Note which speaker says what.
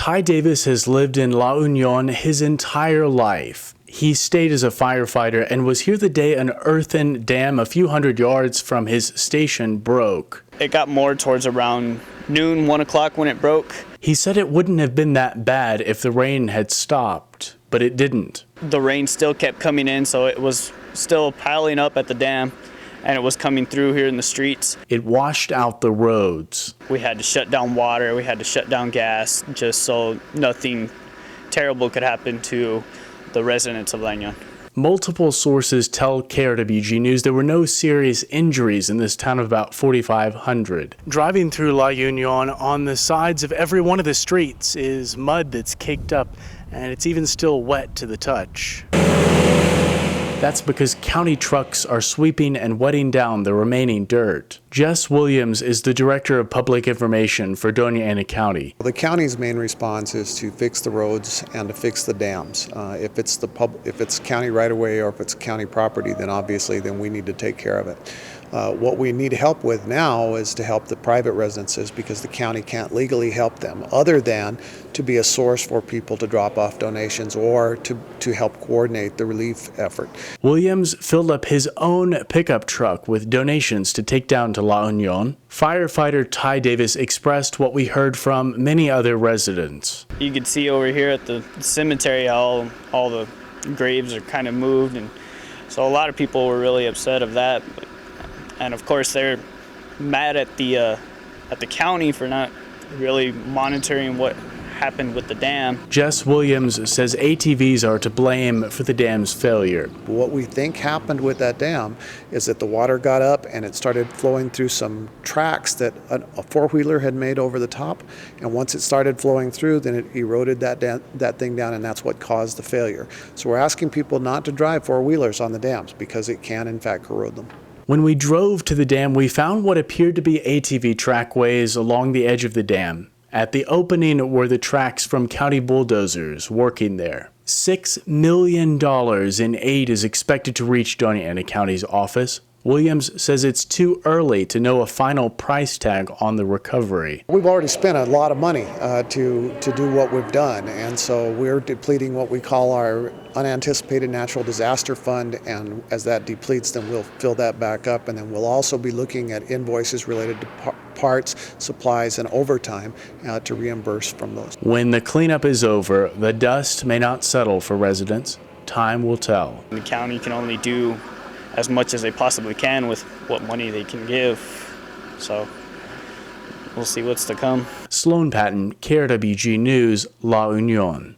Speaker 1: Ty Davis has lived in La Union his entire life. He stayed as a firefighter and was here the day an earthen dam a few hundred yards from his station broke.
Speaker 2: It got more towards around noon, 1 o'clock when it broke.
Speaker 1: He said it wouldn't have been that bad if the rain had stopped, but it didn't.
Speaker 2: The rain still kept coming in, so it was still piling up at the dam, and it was coming through here in the streets.
Speaker 1: It washed out the roads.
Speaker 2: We had to shut down water, we had to shut down gas, just so nothing terrible could happen to the residents of La Union.
Speaker 1: Multiple sources tell KRWG News there were no serious injuries in this town of about 4,500. Driving through La Union, on the sides of every one of the streets is mud that's caked up, and it's even still wet to the touch. That's because county trucks are sweeping and wetting down the remaining dirt. Jess Williams is the Director of Public Information for Doña Ana County.
Speaker 3: The county's main response is to fix the roads and to fix the dams. If it's county right-of-way or if it's county property, then obviously we need to take care of it. What we need help with now is to help the private residences, because the county can't legally help them other than to be a source for people to drop off donations or to help coordinate the relief effort.
Speaker 1: Williams filled up his own pickup truck with donations to take down to La Union. Firefighter Ty Davis expressed what we heard from many other residents.
Speaker 2: You could see over here at the cemetery all the graves are kind of moved, and so a lot of people were really upset of that. And of course, they're mad at the county for not really monitoring what happened with the dam.
Speaker 1: Jess Williams says ATVs are to blame for the dam's failure.
Speaker 3: What we think happened with that dam is that the water got up and it started flowing through some tracks that a four-wheeler had made over the top. And once it started flowing through, then it eroded that thing down, and that's what caused the failure. So we're asking people not to drive four-wheelers on the dams because it can, in fact, corrode them.
Speaker 1: When we drove to the dam, we found what appeared to be ATV trackways along the edge of the dam. At the opening were the tracks from county bulldozers working there. $6 million in aid is expected to reach Doña Ana County's office. Williams says it's too early to know a final price tag on the recovery.
Speaker 3: We've already spent a lot of money to do what we've done, and so we're depleting what we call our unanticipated natural disaster fund, and as that depletes, then we'll fill that back up, and then we'll also be looking at invoices related to parts, supplies, and overtime to reimburse from those.
Speaker 1: When the cleanup is over, the dust may not settle for residents. Time will tell.
Speaker 2: The county can only do as much as they possibly can with what money they can give. So we'll see what's to come.
Speaker 1: Sloan Patton, KRWG News, La Union.